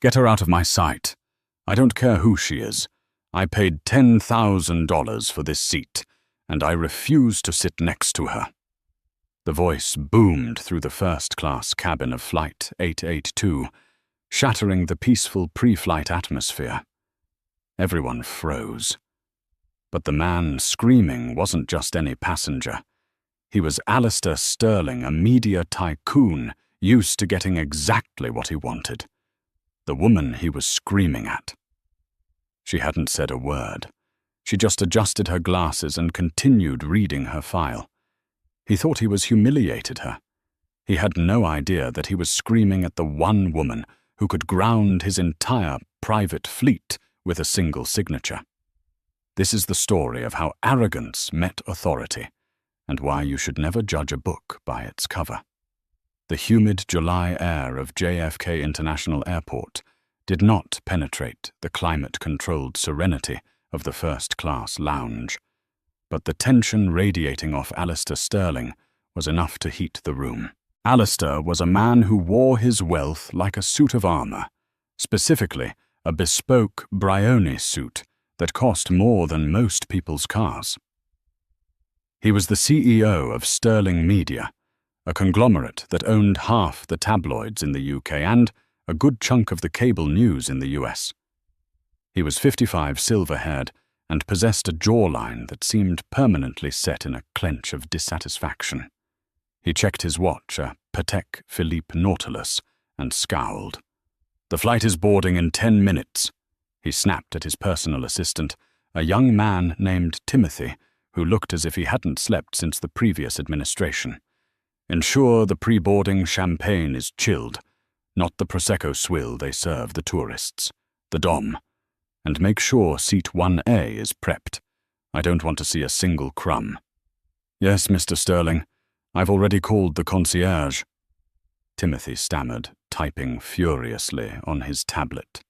Get her out of my sight. I don't care who she is. I paid $10,000 for this seat, and I refuse to sit next to her." The voice boomed through the first-class cabin of Flight 882, shattering the peaceful pre-flight atmosphere. Everyone froze. But the man screaming wasn't just any passenger. He was Alistair Sterling, a media tycoon used to getting exactly what he wanted. The woman he was screaming at. She hadn't said a word. She just adjusted her glasses and continued reading her file. He thought he was humiliated her. He had no idea that he was screaming at the one woman who could ground his entire private fleet with a single signature. This is the story of how arrogance met authority, and why you should never judge a book by its cover. The humid July air of JFK International Airport did not penetrate the climate-controlled serenity of the first-class lounge, but the tension radiating off Alistair Sterling was enough to heat the room. Alistair was a man who wore his wealth like a suit of armor, specifically a bespoke Brioni suit that cost more than most people's cars. He was the CEO of Sterling Media, a conglomerate that owned half the tabloids in the UK and a good chunk of the cable news in the US. He was 55, silver-haired, and possessed a jawline that seemed permanently set in a clench of dissatisfaction. He checked his watch, a Patek Philippe Nautilus, and scowled. "The flight is boarding in 10 minutes, he snapped at his personal assistant, a young man named Timothy, who looked as if he hadn't slept since the previous administration. "Ensure the pre-boarding champagne is chilled, not the Prosecco swill they serve the tourists, the Dom. And make sure seat 1A is prepped. I don't want to see a single crumb." "Yes, Mr. Sterling. I've already called the concierge." Timothy stammered, typing furiously on his tablet.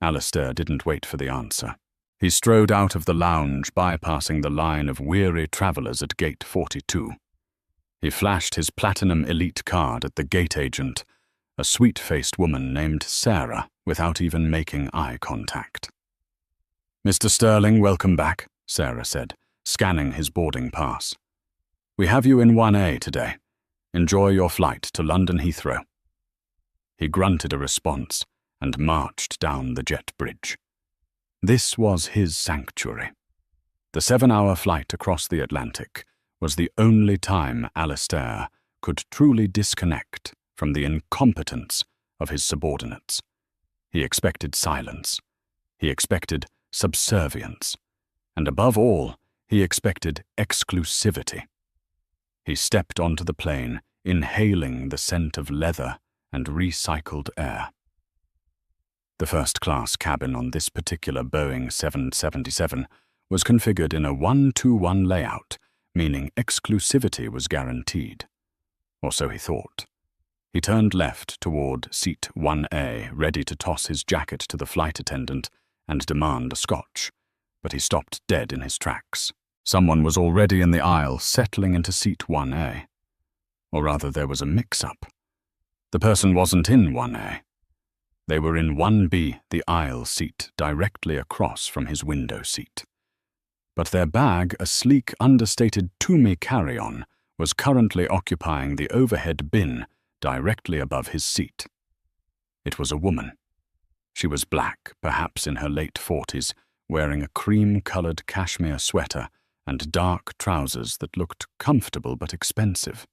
Alistair didn't wait for the answer. He strode out of the lounge, bypassing the line of weary travelers at gate 42. He flashed his Platinum Elite card at the gate agent, a sweet-faced woman named Sarah, without even making eye contact. "Mr. Sterling, welcome back," Sarah said, scanning his boarding pass. "We have you in 1A today. Enjoy your flight to London Heathrow." He grunted a response and marched down the jet bridge. This was his sanctuary. The 7-hour flight across the Atlantic was the only time Alistair could truly disconnect from the incompetence of his subordinates. He expected silence. He expected subservience. And above all, he expected exclusivity. He stepped onto the plane, inhaling the scent of leather and recycled air. The first-class cabin on this particular Boeing 777 was configured in a 1-2-1 layout, meaning exclusivity was guaranteed. Or so he thought. He turned left toward seat 1A, ready to toss his jacket to the flight attendant and demand a scotch, but he stopped dead in his tracks. Someone was already in the aisle, settling into seat 1A. Or rather, there was a mix-up. The person wasn't in 1A. They were in 1B, the aisle seat directly across from his window seat. But their bag, a sleek, understated Toomey carry-on, was currently occupying the overhead bin directly above his seat. It was a woman. She was black, perhaps in her late 40s, wearing a cream-colored cashmere sweater and dark trousers that looked comfortable but expensive.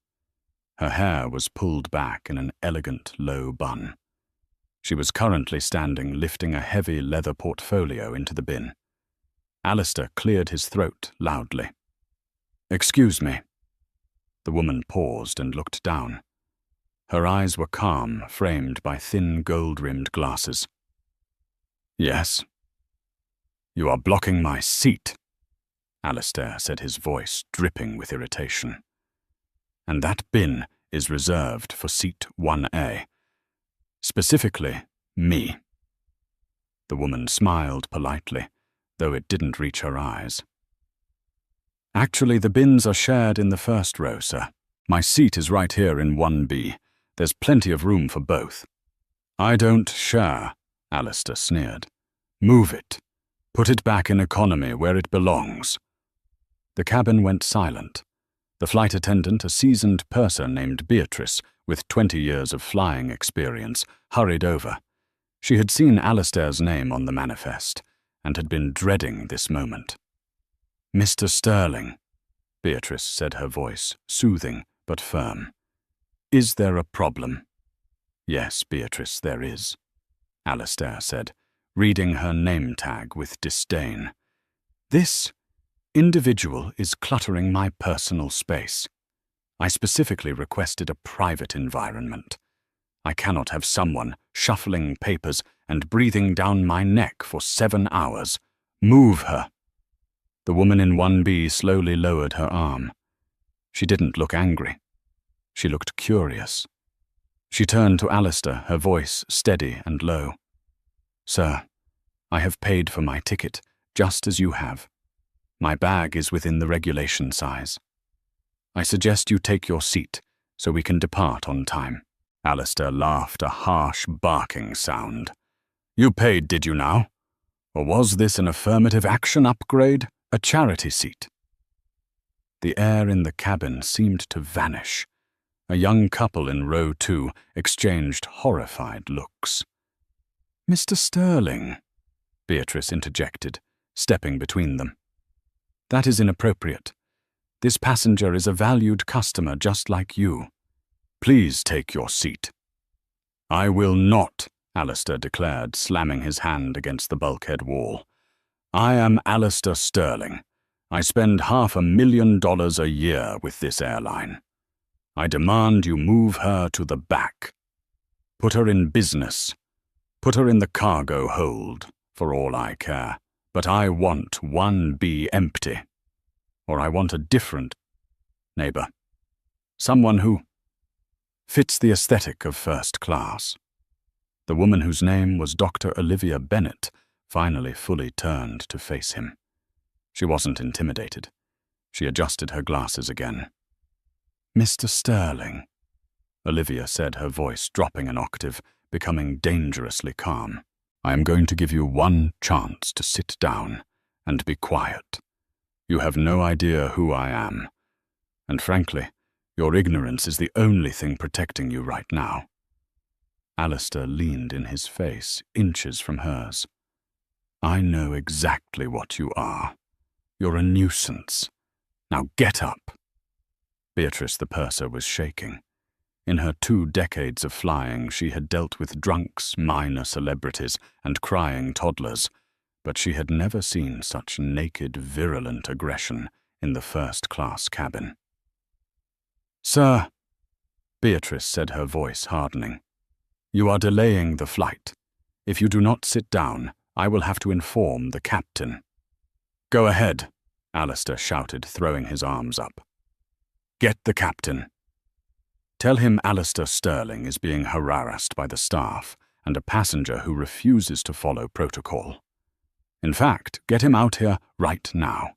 Her hair was pulled back in an elegant low bun. She was currently standing lifting a heavy leather portfolio into the bin. Alistair cleared his throat loudly. "Excuse me." The woman paused and looked down. Her eyes were calm, framed by thin gold-rimmed glasses. "Yes." "You are blocking my seat," Alistair said, his voice dripping with irritation. "And that bin is reserved for seat 1A. Specifically, me." The woman smiled politely, though it didn't reach her eyes. "Actually, the bins are shared in the first row, sir. My seat is right here in 1B. There's plenty of room for both." I don't share, Alistair sneered. Move it. Put it back in economy where it belongs. The cabin went silent. The flight attendant, a seasoned purser named Beatrice, with 20 years of flying experience, hurried over. She had seen Alistair's name on the manifest, and had been dreading this moment. Mr. Sterling, Beatrice said, her voice soothing but firm. Is there a problem? Yes, Beatrice, there is, Alistair said, reading her name tag with disdain. This individual is cluttering my personal space. I specifically requested a private environment. I cannot have someone shuffling papers and breathing down my neck for 7 hours. Move her. The woman in 1B slowly lowered her arm. She didn't look angry. She looked curious. She turned to Alistair, her voice steady and low. Sir, I have paid for my ticket, just as you have. My bag is within the regulation size. I suggest you take your seat, so we can depart on time. Alistair laughed, a harsh, barking sound. You paid, did you now? Or was this an affirmative action upgrade, a charity seat? The air in the cabin seemed to vanish. A young couple in row 2 exchanged horrified looks. Mr. Sterling, Beatrice interjected, stepping between them. That is inappropriate. This passenger is a valued customer just like you. Please take your seat. I will not, Alistair declared, slamming his hand against the bulkhead wall. I am Alistair Sterling. I spend $500,000 a year with this airline. I demand you move her to the back. Put her in business. Put her in the cargo hold, for all I care. But I want 1B empty. Or I want a different neighbor. Someone who fits the aesthetic of first class. The woman whose name was Dr. Olivia Bennett finally fully turned to face him. She wasn't intimidated. She adjusted her glasses again. Mr. Sterling, Olivia said, her voice dropping an octave, becoming dangerously calm. I am going to give you one chance to sit down and be quiet. You have no idea who I am. And frankly, your ignorance is the only thing protecting you right now. Alistair leaned in his face, inches from hers. I know exactly what you are. You're a nuisance. Now get up. Beatrice the purser was shaking. In her 2 decades of flying, she had dealt with drunks, minor celebrities, and crying toddlers, but she had never seen such naked, virulent aggression in the first-class cabin. Sir, Beatrice said, her voice hardening, you are delaying the flight. If you do not sit down, I will have to inform the captain. Go ahead, Alistair shouted, throwing his arms up. Get the captain. Tell him Alistair Sterling is being harassed by the staff and a passenger who refuses to follow protocol. In fact, get him out here right now.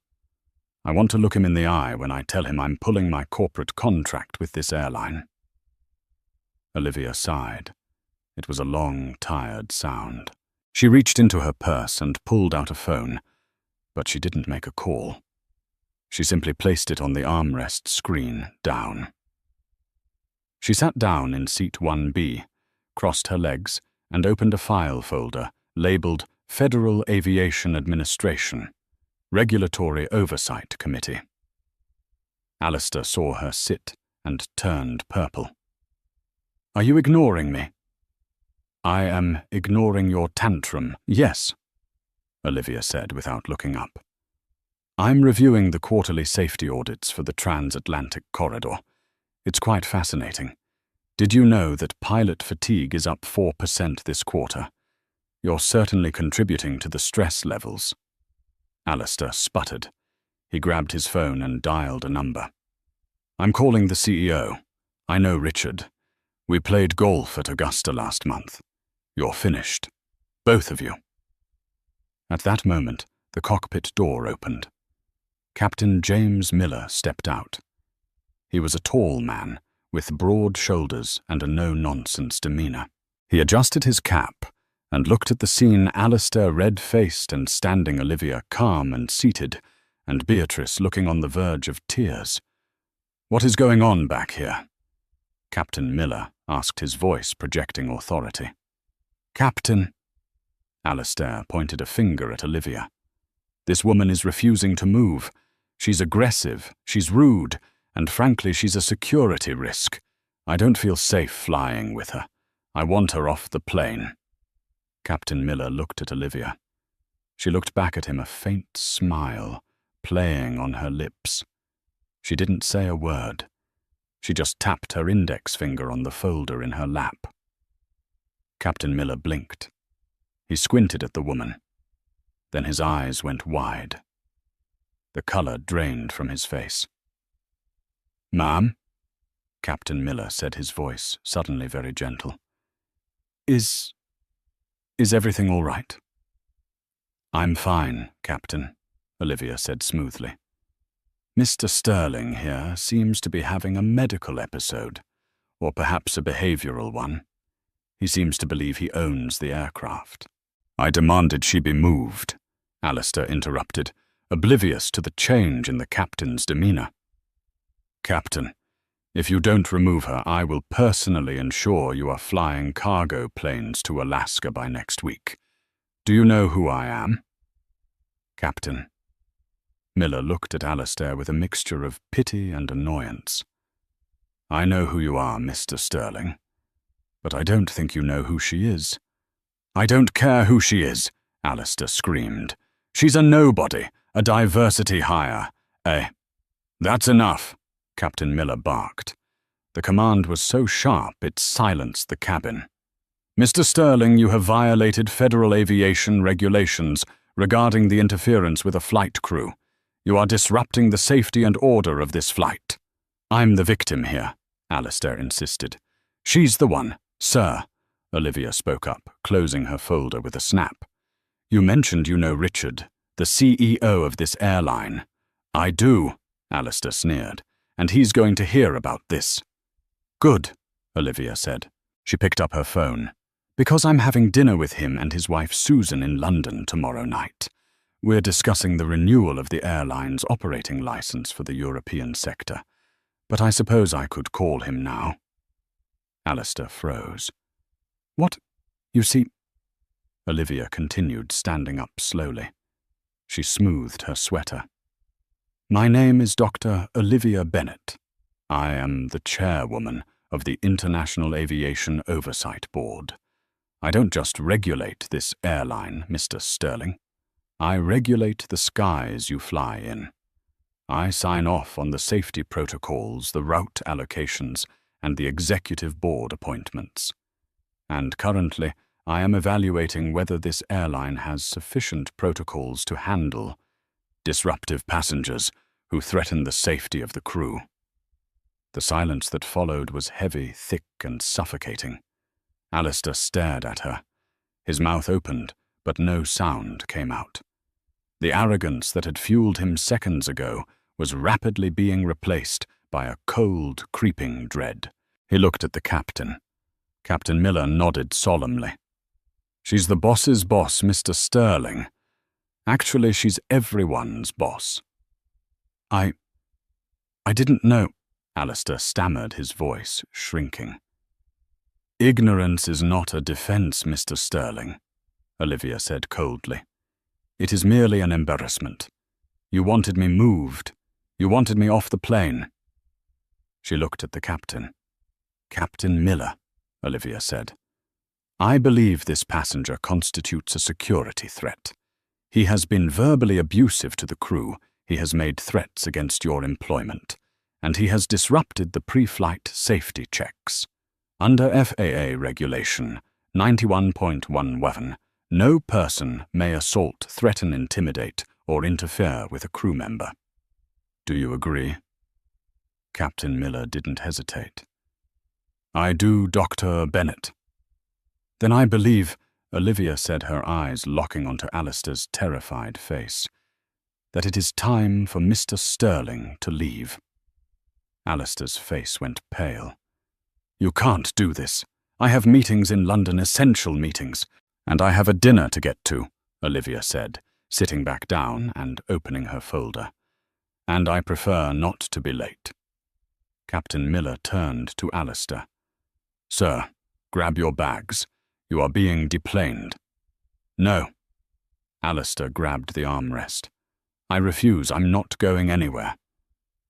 I want to look him in the eye when I tell him I'm pulling my corporate contract with this airline. Olivia sighed. It was a long, tired sound. She reached into her purse and pulled out a phone, but she didn't make a call. She simply placed it on the armrest screen, down. She sat down in seat 1B, crossed her legs, and opened a file folder labeled Federal Aviation Administration, Regulatory Oversight Committee. Alistair saw her sit and turned purple. Are you ignoring me? I am ignoring your tantrum, yes, Olivia said without looking up. I'm reviewing the quarterly safety audits for the transatlantic corridor. It's quite fascinating. Did you know that pilot fatigue is up 4% this quarter? You're certainly contributing to the stress levels. Alistair sputtered. He grabbed his phone and dialed a number. I'm calling the CEO. I know Richard. We played golf at Augusta last month. You're finished. Both of you. At that moment, the cockpit door opened. Captain James Miller stepped out. He was a tall man, with broad shoulders and a no-nonsense demeanor. He adjusted his cap and looked at the scene, Alistair red-faced and standing, Olivia calm and seated, and Beatrice looking on the verge of tears. "What is going on back here?" Captain Miller asked, his voice projecting authority. "Captain," Alistair pointed a finger at Olivia. "This woman is refusing to move. She's aggressive, she's rude, and frankly she's a security risk. I don't feel safe flying with her. I want her off the plane." Captain Miller looked at Olivia. She looked back at him, a faint smile playing on her lips. She didn't say a word. She just tapped her index finger on the folder in her lap. Captain Miller blinked. He squinted at the woman. Then his eyes went wide. The color drained from his face. "Ma'am?" Captain Miller said, his voice suddenly very gentle. Is everything all right?" "I'm fine, Captain," Olivia said smoothly. "Mr. Sterling here seems to be having a medical episode, or perhaps a behavioral one. He seems to believe he owns the aircraft." "I demanded she be moved," Alistair interrupted, oblivious to the change in the captain's demeanor. "Captain, if you don't remove her, I will personally ensure you are flying cargo planes to Alaska by next week. Do you know who I am?" "Captain." Miller looked at Alistair with a mixture of pity and annoyance. "I know who you are, Mr. Sterling, but I don't think you know who she is." "I don't care who she is," Alistair screamed. "She's a nobody, a diversity hire, That's enough," Captain Miller barked. The command was so sharp it silenced the cabin. "Mr. Sterling, you have violated federal aviation regulations regarding the interference with a flight crew. You are disrupting the safety and order of this flight." "I'm the victim here," Alistair insisted. "She's the one, sir," Olivia spoke up, closing her folder with a snap. "You mentioned you know Richard, the CEO of this airline." "I do," Alistair sneered, "and he's going to hear about this." "Good," Olivia said. She picked up her phone. "Because I'm having dinner with him and his wife Susan in London tomorrow night. We're discussing the renewal of the airline's operating license for the European sector. But I suppose I could call him now." Alistair froze. "What? You see—" Olivia continued, standing up slowly. She smoothed her sweater. "My name is Dr. Olivia Bennett. I am the chairwoman of the International Aviation Oversight Board. I don't just regulate this airline, Mr. Sterling. I regulate the skies you fly in. I sign off on the safety protocols, the route allocations, and the executive board appointments. And currently, I am evaluating whether this airline has sufficient protocols to handle disruptive passengers who threaten the safety of the crew." The silence that followed was heavy, thick, and suffocating. Alistair stared at her. His mouth opened, but no sound came out. The arrogance that had fueled him seconds ago was rapidly being replaced by a cold, creeping dread. He looked at the captain. Captain Miller nodded solemnly. "She's the boss's boss, Mr. Sterling. Actually, she's everyone's boss." I didn't know," Alistair stammered, his voice shrinking. "Ignorance is not a defense, Mr. Sterling," Olivia said coldly. "It is merely an embarrassment. You wanted me moved. You wanted me off the plane." She looked at the captain. "Captain Miller," Olivia said. "I believe this passenger constitutes a security threat. He has been verbally abusive to the crew, he has made threats against your employment, and he has disrupted the pre-flight safety checks. Under FAA Regulation 91.11, no person may assault, threaten, intimidate, or interfere with a crew member. Do you agree?" Captain Miller didn't hesitate. "I do, Dr. Bennett." "Then I believe," Olivia said, her eyes locking onto Alistair's terrified face, "that it is time for Mr. Sterling to leave." Alistair's face went pale. "You can't do this. I have meetings in London, essential meetings, and I have a dinner to get to, Olivia said, sitting back down and opening her folder. And I prefer not to be late. Captain Miller turned to Alistair. Sir, grab your bags. You are being deplaned. No. Alistair grabbed the armrest. I refuse. I'm not going anywhere.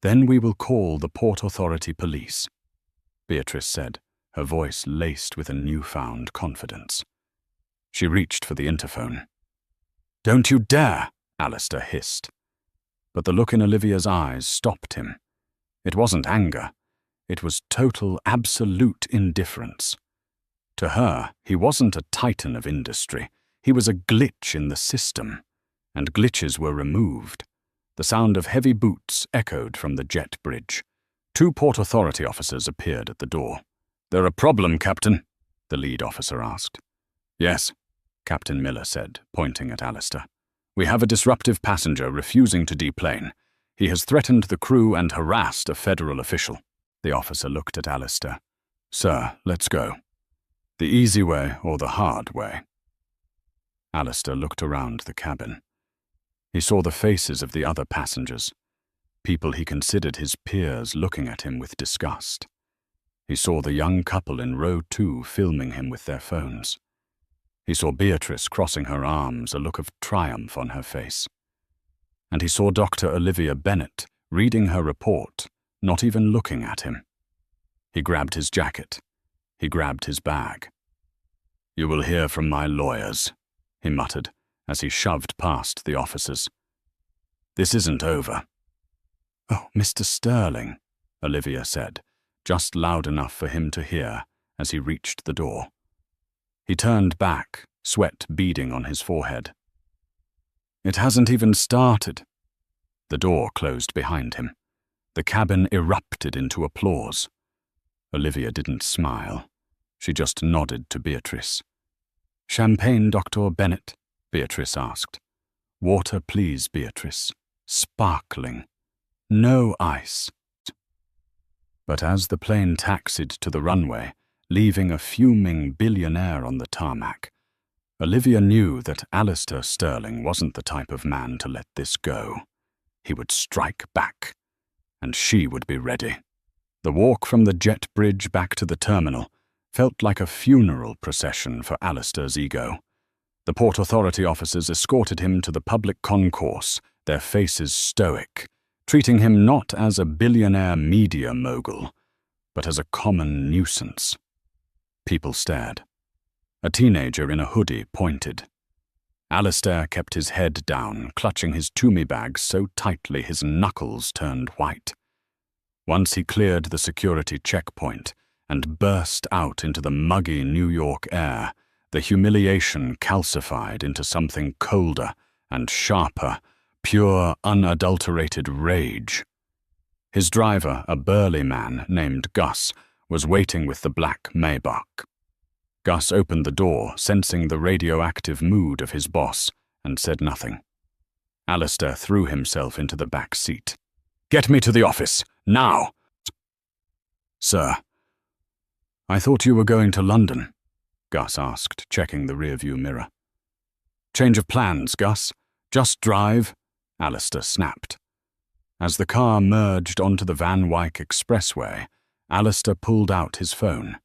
Then we will call the Port Authority police, Beatrice said, her voice laced with a newfound confidence. She reached for the interphone. Don't you dare, Alistair hissed. But the look in Olivia's eyes stopped him. It wasn't anger. It was total, absolute indifference. To her, he wasn't a titan of industry. He was a glitch in the system, and glitches were removed. The sound of heavy boots echoed from the jet bridge. 2 Port Authority officers appeared at the door. There a problem, Captain? The lead officer asked. Yes, Captain Miller said, pointing at Alistair. We have a disruptive passenger refusing to deplane. He has threatened the crew and harassed a federal official. The officer looked at Alistair. Sir, let's go. The easy way or the hard way? Alistair looked around the cabin. He saw the faces of the other passengers, people he considered his peers looking at him with disgust. He saw the young couple in row 2 filming him with their phones. He saw Beatrice crossing her arms, a look of triumph on her face. And he saw Dr. Olivia Bennett reading her report, not even looking at him. He grabbed his jacket. He grabbed his bag. You will hear from my lawyers, he muttered as he shoved past the officers. This isn't over. Oh, Mr. Sterling, Olivia said, just loud enough for him to hear as he reached the door. He turned back, sweat beading on his forehead. It hasn't even started. The door closed behind him. The cabin erupted into applause. Olivia didn't smile. She just nodded to Beatrice. Champagne, Dr. Bennett? Beatrice asked. Water, please, Beatrice. Sparkling. No ice. But as the plane taxied to the runway, leaving a fuming billionaire on the tarmac, Olivia knew that Alistair Sterling wasn't the type of man to let this go. He would strike back, and she would be ready. The walk from the jet bridge back to the terminal felt like a funeral procession for Alistair's ego. The Port Authority officers escorted him to the public concourse, their faces stoic, treating him not as a billionaire media mogul, but as a common nuisance. People stared. A teenager in a hoodie pointed. Alistair kept his head down, clutching his Toomey bag so tightly his knuckles turned white. Once he cleared the security checkpoint and burst out into the muggy New York air, the humiliation calcified into something colder and sharper, pure, unadulterated rage. His driver, a burly man named Gus, was waiting with the black Maybach. Gus opened the door, sensing the radioactive mood of his boss, and said nothing. Alistair threw himself into the back seat. Get me to the office, now! Sir, I thought you were going to London, Gus asked, checking the rearview mirror. Change of plans, Gus. Just drive, Alistair snapped. As the car merged onto the Van Wyck Expressway, Alistair pulled out his phone.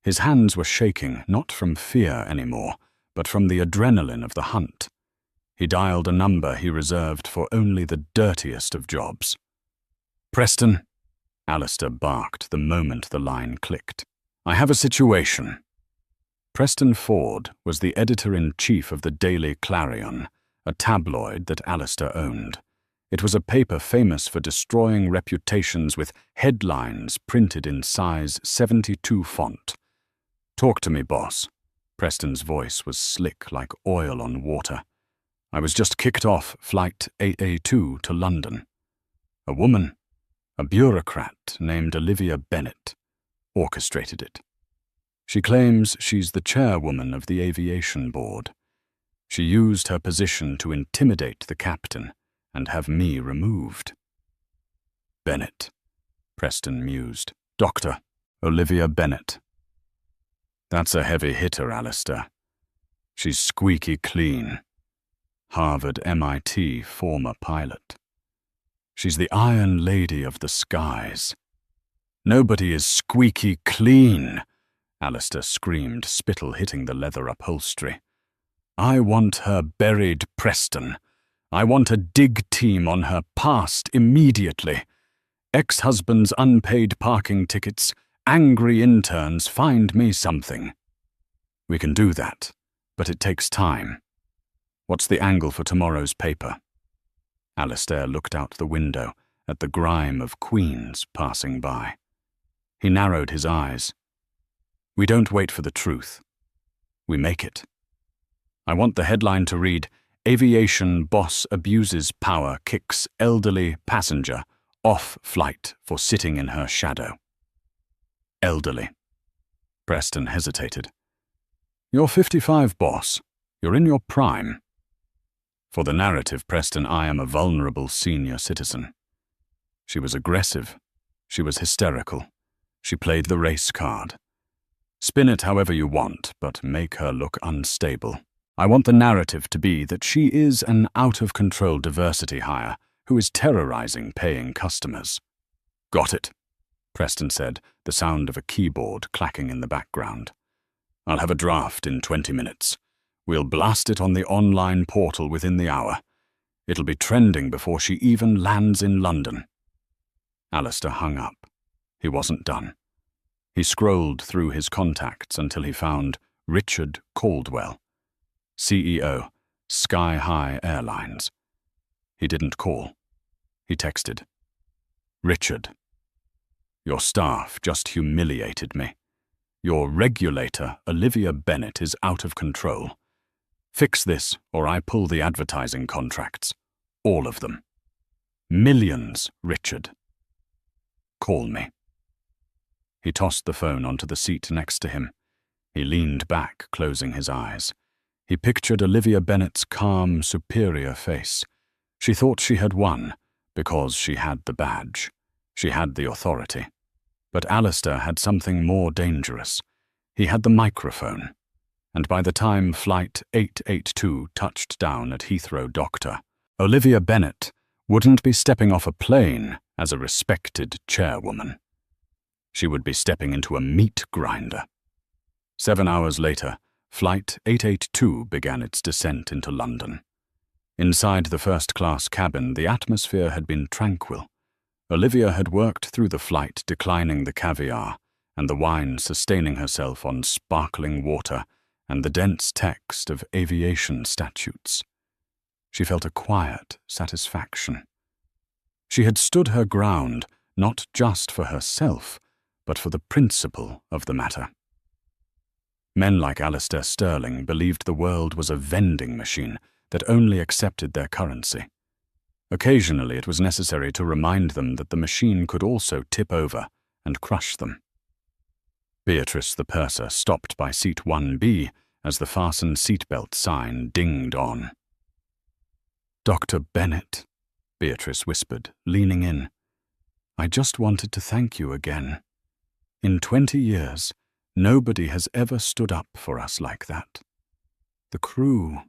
His hands were shaking, not from fear anymore, but from the adrenaline of the hunt. He dialed a number he reserved for only the dirtiest of jobs. Preston, Alistair barked the moment the line clicked. I have a situation. Preston Ford was the editor-in-chief of the Daily Clarion, a tabloid that Alistair owned. It was a paper famous for destroying reputations with headlines printed in size 72 font. Talk to me, boss. Preston's voice was slick like oil on water. I was just kicked off Flight AA2 to London. A woman, a bureaucrat named Olivia Bennett, orchestrated it. She claims she's the chairwoman of the Aviation Board. She used her position to intimidate the captain and have me removed. Bennett, Preston mused. Dr. Olivia Bennett. That's a heavy hitter, Alistair. She's squeaky clean. Harvard MIT former pilot. She's the Iron Lady of the skies. Nobody is squeaky clean, Alistair screamed, spittle hitting the leather upholstery. I want her buried, Preston. I want a dig team on her past immediately. Ex-husband's unpaid parking tickets, angry interns, find me something. We can do that, but it takes time. What's the angle for tomorrow's paper? Alistair looked out the window at the grime of queens passing by. He narrowed his eyes. We don't wait for the truth. We make it. I want the headline to read, Aviation boss abuses power, kicks elderly passenger off flight for sitting in her shadow. Elderly. Preston hesitated. You're 55, boss. You're in your prime. For the narrative, Preston, I am a vulnerable senior citizen. She was aggressive. She was hysterical. She played the race card. Spin it however you want, but make her look unstable. I want the narrative to be that she is an out-of-control diversity hire who is terrorizing paying customers. Got it, Preston said, the sound of a keyboard clacking in the background. I'll have a draft in 20 minutes. We'll blast it on the online portal within the hour. It'll be trending before she even lands in London. Alistair hung up. He wasn't done. He scrolled through his contacts until he found Richard Caldwell, CEO, Sky High Airlines. He didn't call. He texted. Richard, your staff just humiliated me. Your regulator, Olivia Bennett, is out of control. Fix this or I pull the advertising contracts. All of them. Millions, Richard. Call me. He tossed the phone onto the seat next to him. He leaned back, closing his eyes. He pictured Olivia Bennett's calm, superior face. She thought she had won, because she had the badge. She had the authority. But Alistair had something more dangerous. He had the microphone. And by the time Flight 882 touched down at Heathrow Doctor, Olivia Bennett wouldn't be stepping off a plane as a respected chairwoman. She would be stepping into a meat grinder. 7 hours later, Flight 882 began its descent into London. Inside the first-class cabin, the atmosphere had been tranquil. Olivia had worked through the flight, declining the caviar, and the wine sustaining herself on sparkling water and the dense text of aviation statutes. She felt a quiet satisfaction. She had stood her ground, not just for herself, but for the principle of the matter. Men like Alistair Sterling believed the world was a vending machine that only accepted their currency. Occasionally it was necessary to remind them that the machine could also tip over and crush them. Beatrice the purser stopped by seat 1B as the fasten seatbelt sign dinged on. Dr. Bennett, Beatrice whispered, leaning in. I just wanted to thank you again. In 20 years, nobody has ever stood up for us like that. The crew,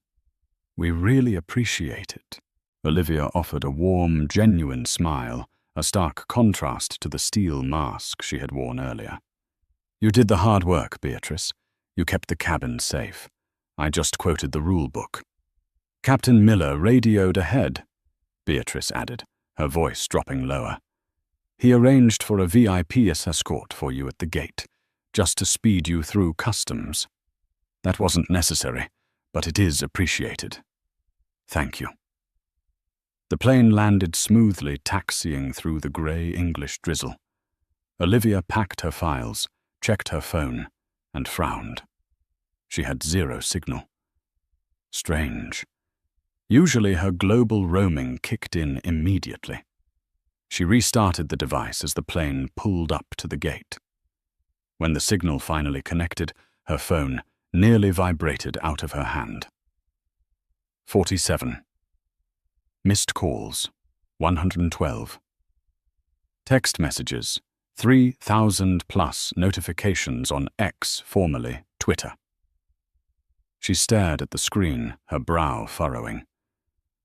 we really appreciate it. Olivia offered a warm, genuine smile, a stark contrast to the steel mask she had worn earlier. You did the hard work, Beatrice. You kept the cabin safe. I just quoted the rule book. Captain Miller radioed ahead, Beatrice added, her voice dropping lower. He arranged for a VIP escort for you at the gate, just to speed you through customs. That wasn't necessary, but it is appreciated. Thank you. The plane landed smoothly, taxiing through the grey English drizzle. Olivia packed her files, checked her phone, and frowned. She had 0 signal. Strange. Usually her global roaming kicked in immediately. She restarted the device as the plane pulled up to the gate. When the signal finally connected, her phone nearly vibrated out of her hand. 47. Missed calls, 112. Text messages, 3,000 plus notifications on X, formerly Twitter. She stared at the screen, her brow furrowing.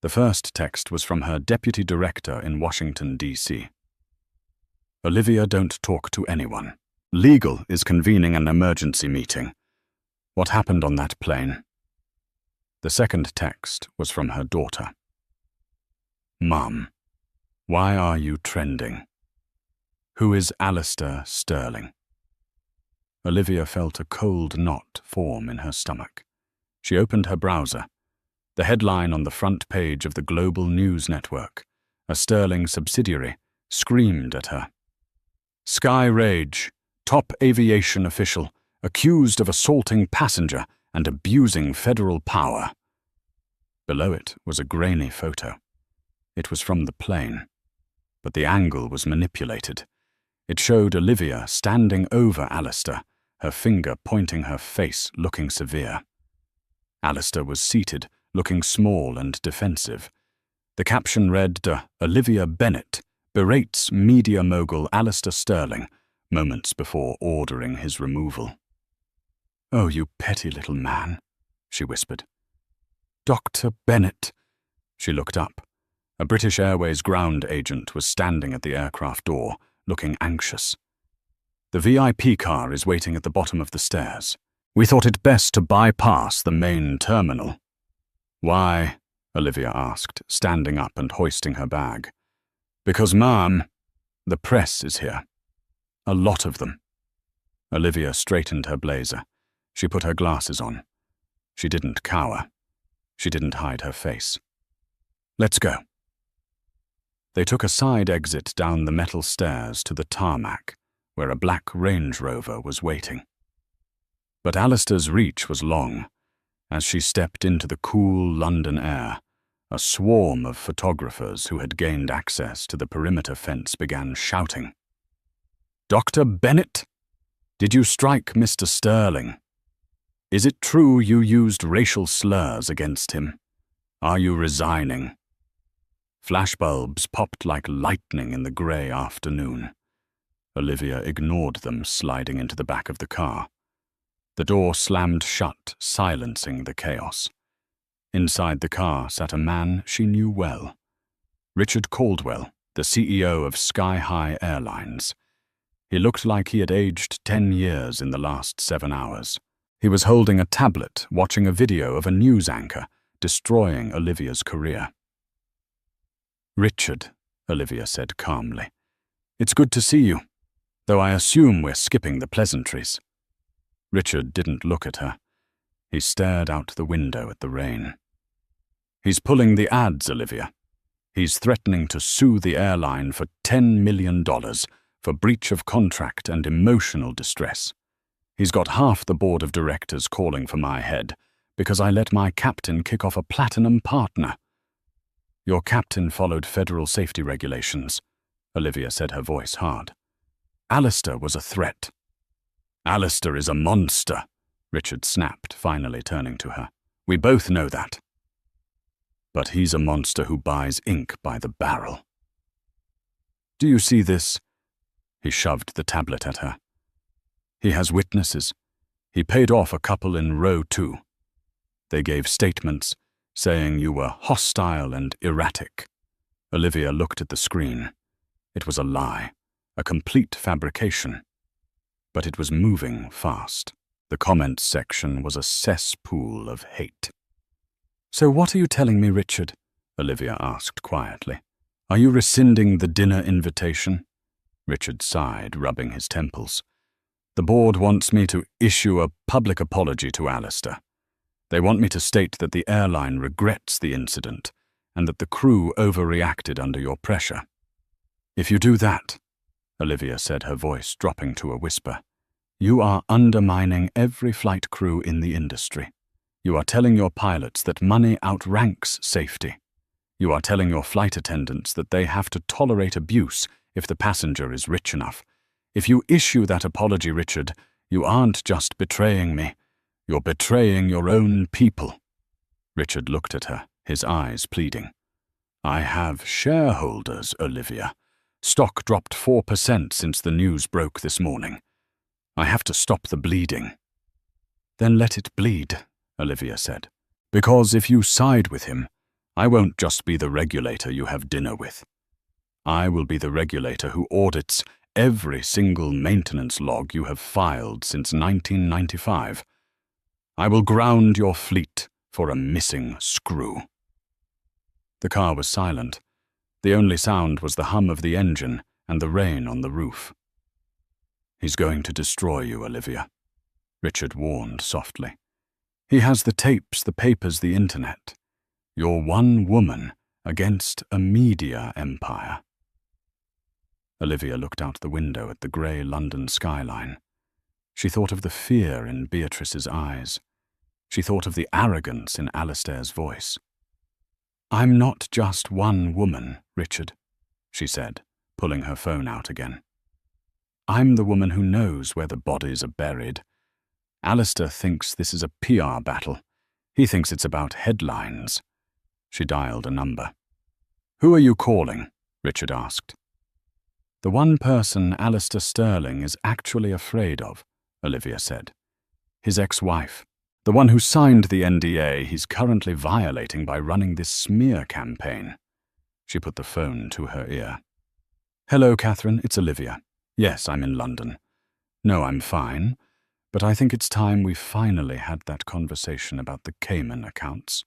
The first text was from her deputy director in Washington, D.C. Olivia, don't talk to anyone. Legal is convening an emergency meeting. What happened on that plane? The second text was from her daughter. Mum, why are you trending? Who is Alistair Sterling? Olivia felt a cold knot form in her stomach. She opened her browser. The headline on the front page of the Global News Network, a Sterling subsidiary, screamed at her. Sky Rage, top aviation official, accused of assaulting passenger and abusing federal power. Below it was a grainy photo. It was from the plane, but the angle was manipulated. It showed Olivia standing over Alistair, her finger pointing her face, looking severe. Alistair was seated, looking small and defensive. The caption read, Olivia Bennett berates media mogul Alistair Sterling, moments before ordering his removal. Oh, you petty little man, she whispered. Dr. Bennett. She looked up. A British Airways ground agent was standing at the aircraft door, looking anxious. The VIP car is waiting at the bottom of the stairs. We thought it best to bypass the main terminal. Why? Olivia asked, standing up and hoisting her bag. Because, Ma'am, the press is here. A lot of them. Olivia straightened her blazer. She put her glasses on. She didn't cower. She didn't hide her face. Let's go. They took a side exit down the metal stairs to the tarmac, where a black Range Rover was waiting. But Alistair's reach was long. As she stepped into the cool London air, a swarm of photographers who had gained access to the perimeter fence began shouting. Dr. Bennett? Did you strike Mr. Sterling? Is it true you used racial slurs against him? Are you resigning? Flashbulbs popped like lightning in the grey afternoon. Olivia ignored them, sliding into the back of the car. The door slammed shut, silencing the chaos. Inside the car sat a man she knew well. Richard Caldwell, the CEO of Sky High Airlines. He looked like he had aged 10 years in the last 7 hours. He was holding a tablet, watching a video of a news anchor, destroying Olivia's career. Richard, Olivia said calmly. It's good to see you, though I assume we're skipping the pleasantries. Richard didn't look at her. He stared out the window at the rain. He's pulling the ads, Olivia. He's threatening to sue the airline for $10 million for breach of contract and emotional distress. He's got half the board of directors calling for my head because I let my captain kick off a platinum partner. Your captain followed federal safety regulations, Olivia said, her voice hard. Alistair was a threat. Alistair is a monster, Richard snapped, finally turning to her. We both know that. But he's a monster who buys ink by the barrel. Do you see this? He shoved the tablet at her. He has witnesses. He paid off a couple in row 2. They gave statements, saying you were hostile and erratic. Olivia looked at the screen. It was a lie, a complete fabrication. But it was moving fast. The comments section was a cesspool of hate. So what are you telling me, Richard? Olivia asked quietly. Are you rescinding the dinner invitation? Richard sighed, rubbing his temples. The board wants me to issue a public apology to Alistair. They want me to state that the airline regrets the incident and that the crew overreacted under your pressure. If you do that, Olivia said, her voice dropping to a whisper, you are undermining every flight crew in the industry. You are telling your pilots that money outranks safety. You are telling your flight attendants that they have to tolerate abuse if the passenger is rich enough. If you issue that apology, Richard, you aren't just betraying me. You're betraying your own people. Richard looked at her, his eyes pleading. I have shareholders, Olivia. Stock dropped 4% since the news broke this morning. I have to stop the bleeding. Then let it bleed, Olivia said. Because if you side with him, I won't just be the regulator you have dinner with. I will be the regulator who audits every single maintenance log you have filed since 1995. I will ground your fleet for a missing screw. The car was silent. The only sound was the hum of the engine and the rain on the roof. He's going to destroy you, Olivia, Richard warned softly. He has the tapes, the papers, the internet. You're one woman against a media empire. Olivia looked out the window at the grey London skyline. She thought of the fear in Beatrice's eyes. She thought of the arrogance in Alistair's voice. I'm not just one woman, Richard, she said, pulling her phone out again. I'm the woman who knows where the bodies are buried. Alistair thinks this is a PR battle. He thinks it's about headlines. She dialed a number. Who are you calling? Richard asked. The one person Alistair Sterling is actually afraid of, Olivia said. His ex-wife. The one who signed the NDA he's currently violating by running this smear campaign. She put the phone to her ear. Hello, Catherine, it's Olivia. Yes, I'm in London. No, I'm fine, but I think it's time we finally had that conversation about the Cayman accounts.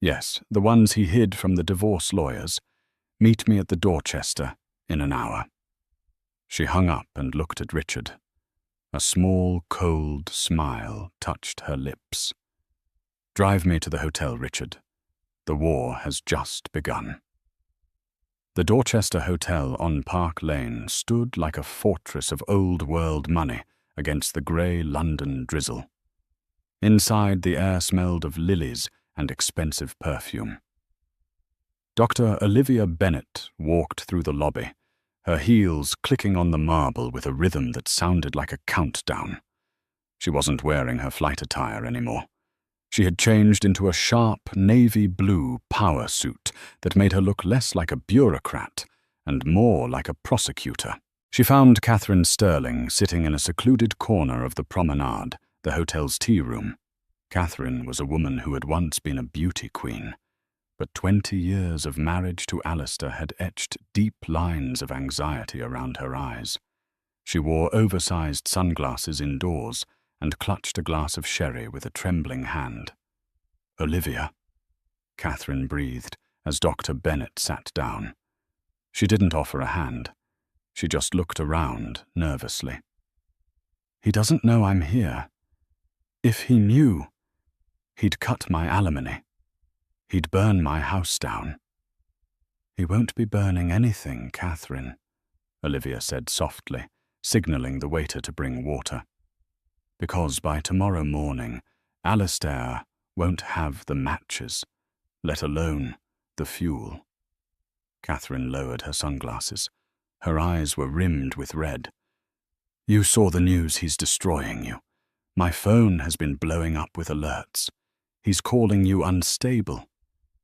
Yes, the ones he hid from the divorce lawyers. Meet me at the Dorchester in an hour. She hung up and looked at Richard. A small, cold smile touched her lips. Drive me to the hotel, Richard. The war has just begun. The Dorchester Hotel on Park Lane stood like a fortress of old-world money against the grey London drizzle. Inside, the air smelled of lilies and expensive perfume. Dr. Olivia Bennett walked through the lobby, her heels clicking on the marble with a rhythm that sounded like a countdown. She wasn't wearing her flight attire anymore. She had changed into a sharp navy blue power suit that made her look less like a bureaucrat and more like a prosecutor. She found Catherine Sterling sitting in a secluded corner of the promenade, the hotel's tea room. Catherine was a woman who had once been a beauty queen, but 20 years of marriage to Alistair had etched deep lines of anxiety around her eyes. She wore oversized sunglasses indoors and clutched a glass of sherry with a trembling hand. Olivia, Catherine breathed as Dr. Bennett sat down. She didn't offer a hand. She just looked around nervously. He doesn't know I'm here. If he knew, he'd cut my alimony. He'd burn my house down. He won't be burning anything, Catherine, Olivia said softly, signaling the waiter to bring water. Because by tomorrow morning, Alistair won't have the matches, let alone the fuel. Catherine lowered her sunglasses. Her eyes were rimmed with red. You saw the news, he's destroying you. My phone has been blowing up with alerts. He's calling you unstable.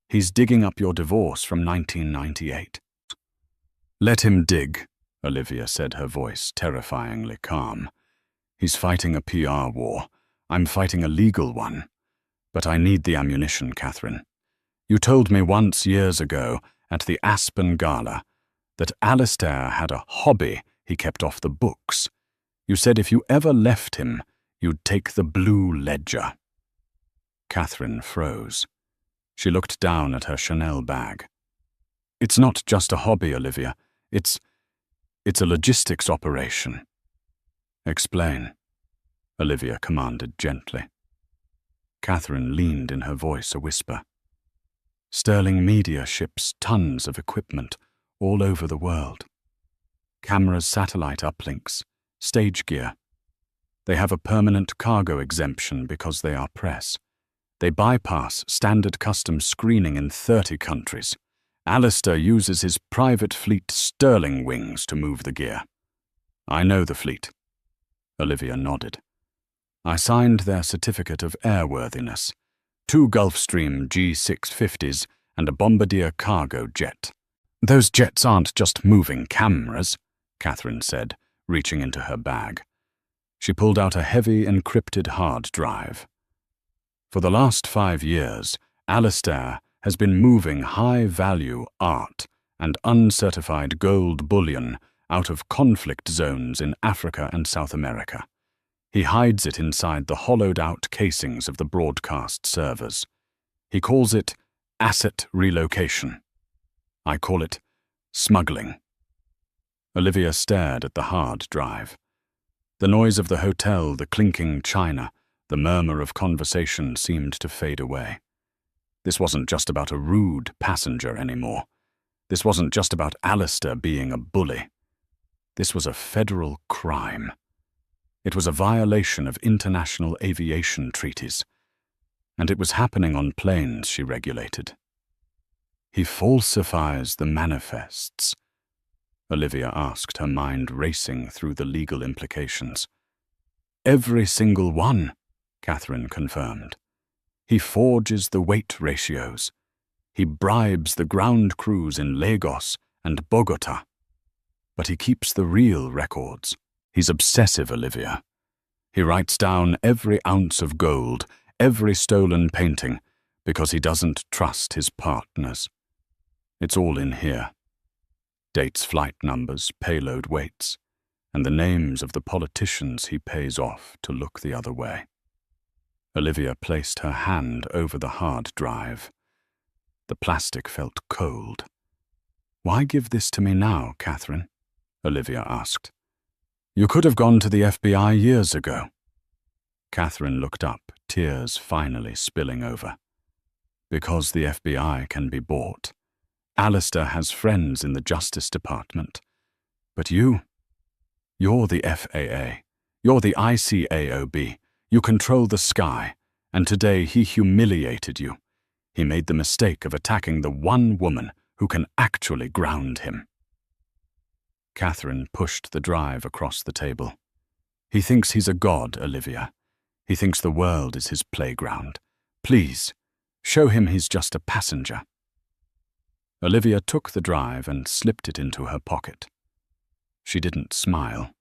He's digging up your divorce from 1998. Let him dig, Olivia said, her voice terrifyingly calm. He's fighting a PR war. I'm fighting a legal one. But I need the ammunition, Catherine. You told me once years ago at the Aspen Gala that Alistair had a hobby he kept off the books. You said if you ever left him, you'd take the blue ledger. Catherine froze. She looked down at her Chanel bag. It's not just a hobby, Olivia. It's a logistics operation. Explain, Olivia commanded gently. Catherine leaned in her voice a whisper. Sterling Media ships tons of equipment all over the world. Cameras, satellite uplinks, stage gear. They have a permanent cargo exemption because they are press. They bypass standard customs screening in 30 countries. Alistair uses his private fleet Sterling wings to move the gear. I know the fleet. Olivia nodded. I signed their certificate of airworthiness. 2 Gulfstream G650s and a Bombardier cargo jet. Those jets aren't just moving cameras, Catherine said, reaching into her bag. She pulled out a heavy encrypted hard drive. For the last 5 years, Alistair has been moving high-value art and uncertified gold bullion out of conflict zones in Africa and South America. He hides it inside the hollowed-out casings of the broadcast servers. He calls it asset relocation. I call it smuggling. Olivia stared at the hard drive. The noise of the hotel, the clinking china, the murmur of conversation seemed to fade away. This wasn't just about a rude passenger anymore. This wasn't just about Alistair being a bully. This was a federal crime. It was a violation of international aviation treaties. And it was happening on planes she regulated. He falsifies the manifests, Olivia asked, her mind racing through the legal implications. Every single one, Catherine confirmed. He forges the weight ratios. He bribes the ground crews in Lagos and Bogota. But he keeps the real records. He's obsessive, Olivia. He writes down every ounce of gold, every stolen painting, because he doesn't trust his partners. It's all in here. Dates, flight numbers, payload weights, and the names of the politicians he pays off to look the other way. Olivia placed her hand over the hard drive. The plastic felt cold. Why give this to me now, Catherine? Olivia asked. You could have gone to the FBI years ago. Catherine looked up, tears finally spilling over. Because the FBI can be bought. Alistair has friends in the Justice Department. But you're the FAA. You're the ICAOB. You control the sky. And today he humiliated you. He made the mistake of attacking the one woman who can actually ground him. Catherine pushed the drive across the table. He thinks he's a god, Olivia. He thinks the world is his playground. Please, show him he's just a passenger. Olivia took the drive and slipped it into her pocket. She didn't smile.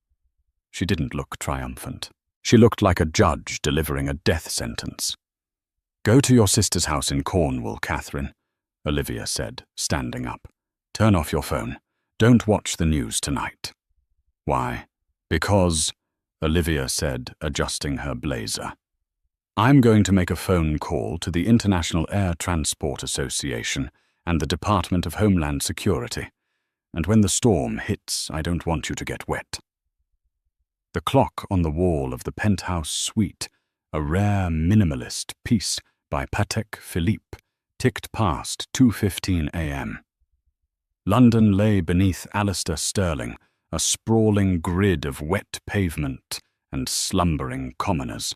She didn't look triumphant. She looked like a judge delivering a death sentence. Go to your sister's house in Cornwall, Catherine, Olivia said, standing up. Turn off your phone. Don't watch the news tonight. Why? Because, Olivia said, adjusting her blazer. I'm going to make a phone call to the International Air Transport Association and the Department of Homeland Security. And when the storm hits, I don't want you to get wet. The clock on the wall of the penthouse suite, a rare minimalist piece by Patek Philippe, ticked past 2:15 a.m. London lay beneath Alistair Sterling, a sprawling grid of wet pavement and slumbering commoners.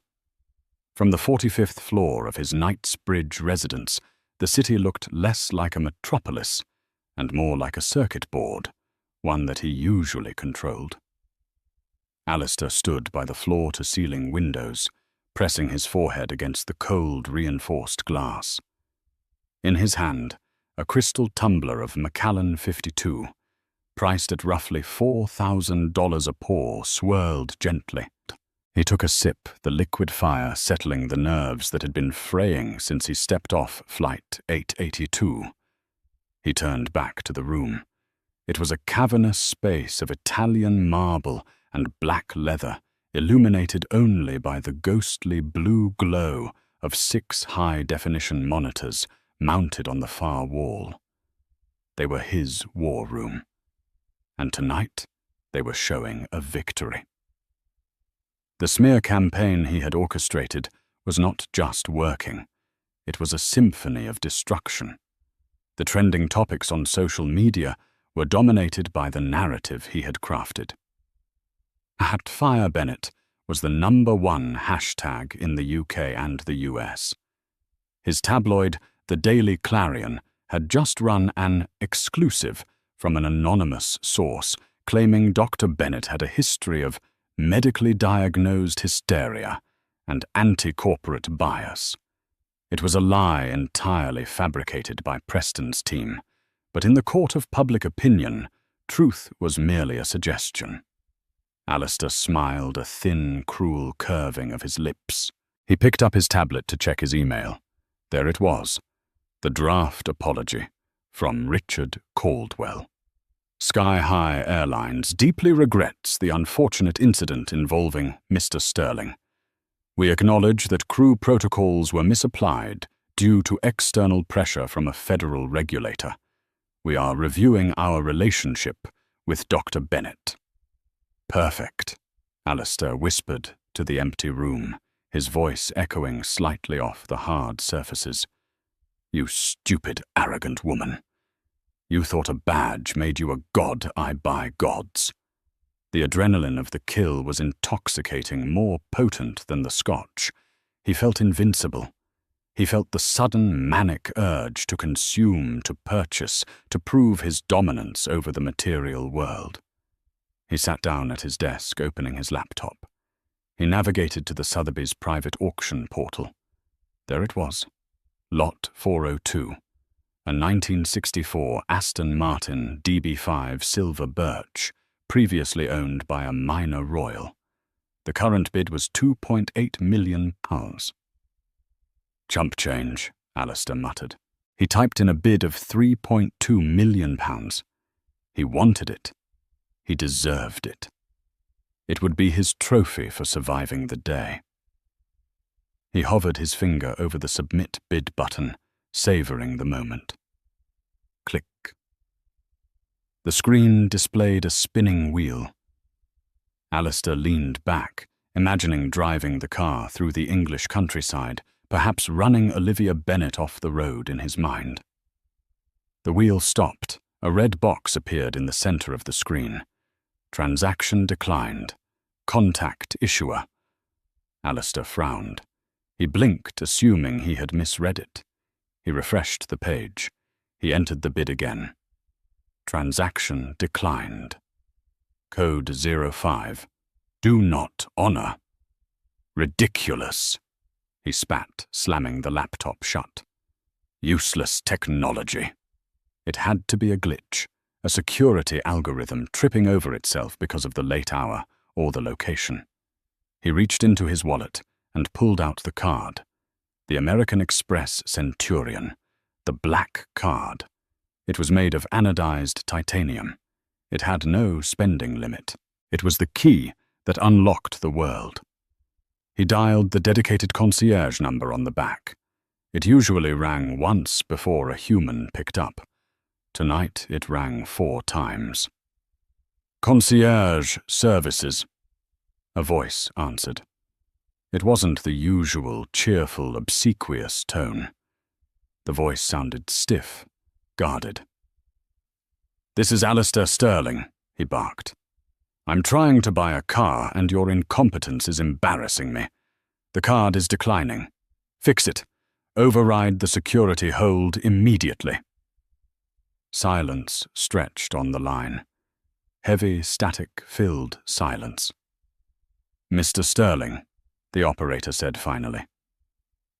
From the 45th floor of his Knightsbridge residence, the city looked less like a metropolis and more like a circuit board, one that he usually controlled. Alistair stood by the floor-to-ceiling windows, pressing his forehead against the cold, reinforced glass. In his hand, a crystal tumbler of Macallan 52, priced at roughly $4,000 a pour, swirled gently. He took a sip, the liquid fire settling the nerves that had been fraying since he stepped off Flight 882. He turned back to the room. It was a cavernous space of Italian marble and black leather, illuminated only by the ghostly blue glow of 6 high-definition monitors mounted on the far wall. They were his war room. And tonight, they were showing a victory. The smear campaign he had orchestrated was not just working. It was a symphony of destruction. The trending topics on social media were dominated by the narrative he had crafted. @FireBennett was the #1 hashtag in the UK and the US. His tabloid, The Daily Clarion, had just run an exclusive from an anonymous source claiming Dr. Bennett had a history of medically diagnosed hysteria and anti-corporate bias. It was a lie entirely fabricated by Preston's team, but in the court of public opinion, truth was merely a suggestion. Alistair smiled, a thin, cruel curving of his lips. He picked up his tablet to check his email. There it was. The draft apology from Richard Caldwell. Sky High Airlines deeply regrets the unfortunate incident involving Mr. Sterling. We acknowledge that crew protocols were misapplied due to external pressure from a federal regulator. We are reviewing our relationship with Dr. Bennett. Perfect, Alistair whispered to the empty room, his voice echoing slightly off the hard surfaces. You stupid, arrogant woman. You thought a badge made you a god I buy gods. The adrenaline of the kill was intoxicating, more potent than the scotch. He felt invincible. He felt the sudden manic urge to consume, to purchase, to prove his dominance over the material world. He sat down at his desk, opening his laptop. He navigated to the Sotheby's private auction portal. There it was. Lot 402. A 1964 Aston Martin DB5 Silver Birch, previously owned by a minor royal. The current bid was £2.8 million. Chump change, Alistair muttered. He typed in a bid of £3.2 million. He wanted it. He deserved it. It would be his trophy for surviving the day. He hovered his finger over the submit bid button, savoring the moment. Click. The screen displayed a spinning wheel. Alistair leaned back, imagining driving the car through the English countryside, perhaps running Olivia Bennet off the road in his mind. The wheel stopped. A red box appeared in the center of the screen. Transaction declined. Contact issuer. Alistair frowned. He blinked, assuming he had misread it. He refreshed the page. He entered the bid again. Transaction declined. Code 05. Do not honor. Ridiculous. He spat, slamming the laptop shut. Useless technology. It had to be a glitch, a security algorithm tripping over itself because of the late hour or the location. He reached into his wallet and pulled out the card. The American Express Centurion. The black card. It was made of anodized titanium. It had no spending limit. It was the key that unlocked the world. He dialed the dedicated concierge number on the back. It usually rang once before a human picked up. Tonight it rang 4 times. Concierge services. A voice answered. It wasn't the usual cheerful, obsequious tone. The voice sounded stiff, guarded. This is Alistair Sterling, he barked. I'm trying to buy a car and your incompetence is embarrassing me. The card is declining. Fix it. Override the security hold immediately. Silence stretched on the line. Heavy, static-filled silence. Mr. Sterling, the operator said finally.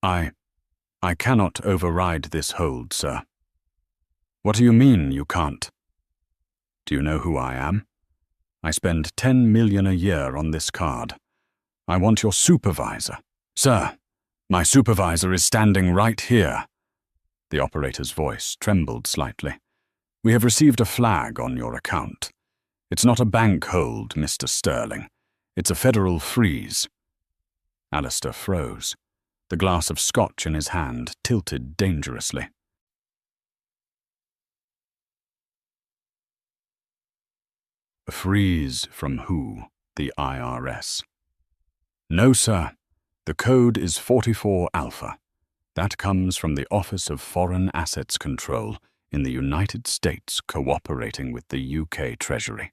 I cannot override this hold, sir. What do you mean you can't? Do you know who I am? I spend $10 million a year on this card. I want your supervisor. Sir, my supervisor is standing right here. The operator's voice trembled slightly. We have received a flag on your account. It's not a bank hold, Mr. Sterling. It's a federal freeze. Alistair froze. The glass of scotch in his hand tilted dangerously. A freeze from who? The IRS. No, sir. The code is 44 Alpha. That comes from the Office of Foreign Assets Control in the United States cooperating with the UK Treasury.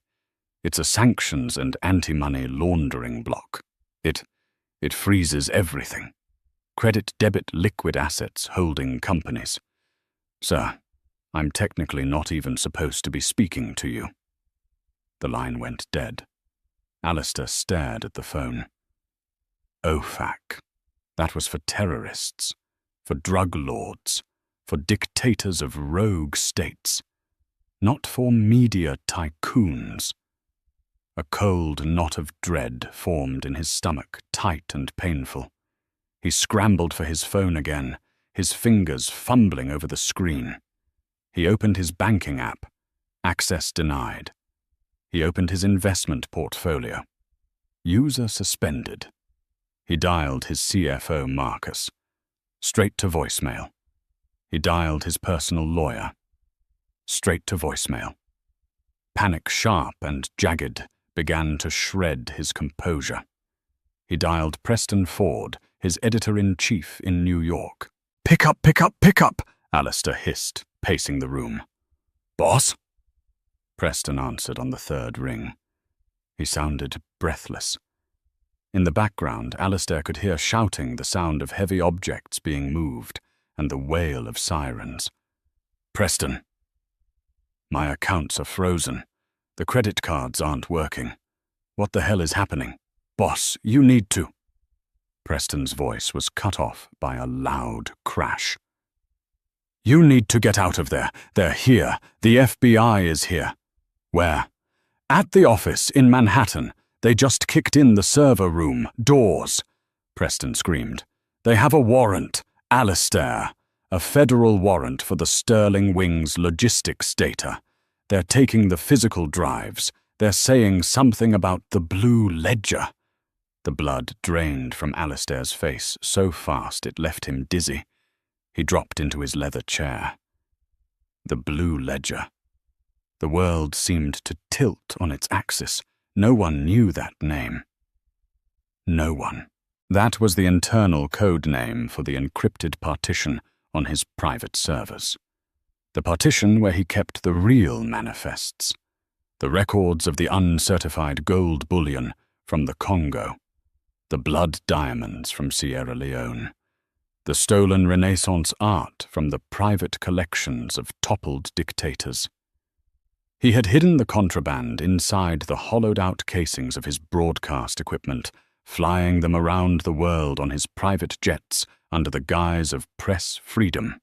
It's a sanctions and anti-money laundering block. It freezes everything. Credit, debit, liquid assets, holding companies. Sir, I'm technically not even supposed to be speaking to you. The line went dead. Alistair stared at the phone. OFAC. That was for terrorists, for drug lords, for dictators of rogue states, not for media tycoons. A cold knot of dread formed in his stomach, tight and painful. He scrambled for his phone again, his fingers fumbling over the screen. He opened his banking app. Access denied. He opened his investment portfolio. User suspended. He dialed his CFO, Marcus. Straight to voicemail. He dialed his personal lawyer. Straight to voicemail. Panic, sharp and jagged, began to shred his composure. He dialed Preston Ford, his editor-in-chief in New York. "Pick up, pick up, pick up," Alistair hissed, pacing the room. "Boss?" Preston answered on the third ring. He sounded breathless. In the background, Alistair could hear shouting, the sound of heavy objects being moved, and the wail of sirens. "Preston. My accounts are frozen. The credit cards aren't working. What the hell is happening? Boss, you need to..." Preston's voice was cut off by a loud crash. "You need to get out of there. They're here. The FBI is here." "Where?" "At the office in Manhattan. They just kicked in the server room doors," Preston screamed. "They have a warrant, Alistair. A federal warrant for the Sterling Wings logistics data. They're taking the physical drives. They're saying something about the Blue Ledger." The blood drained from Alistair's face so fast it left him dizzy. He dropped into his leather chair. The Blue Ledger. The world seemed to tilt on its axis. No one knew that name. No one. That was the internal code name for the encrypted partition on his private servers. The partition where he kept the real manifests. The records of the uncertified gold bullion from the Congo. The blood diamonds from Sierra Leone. The stolen Renaissance art from the private collections of toppled dictators. He had hidden the contraband inside the hollowed-out casings of his broadcast equipment, flying them around the world on his private jets under the guise of press freedom.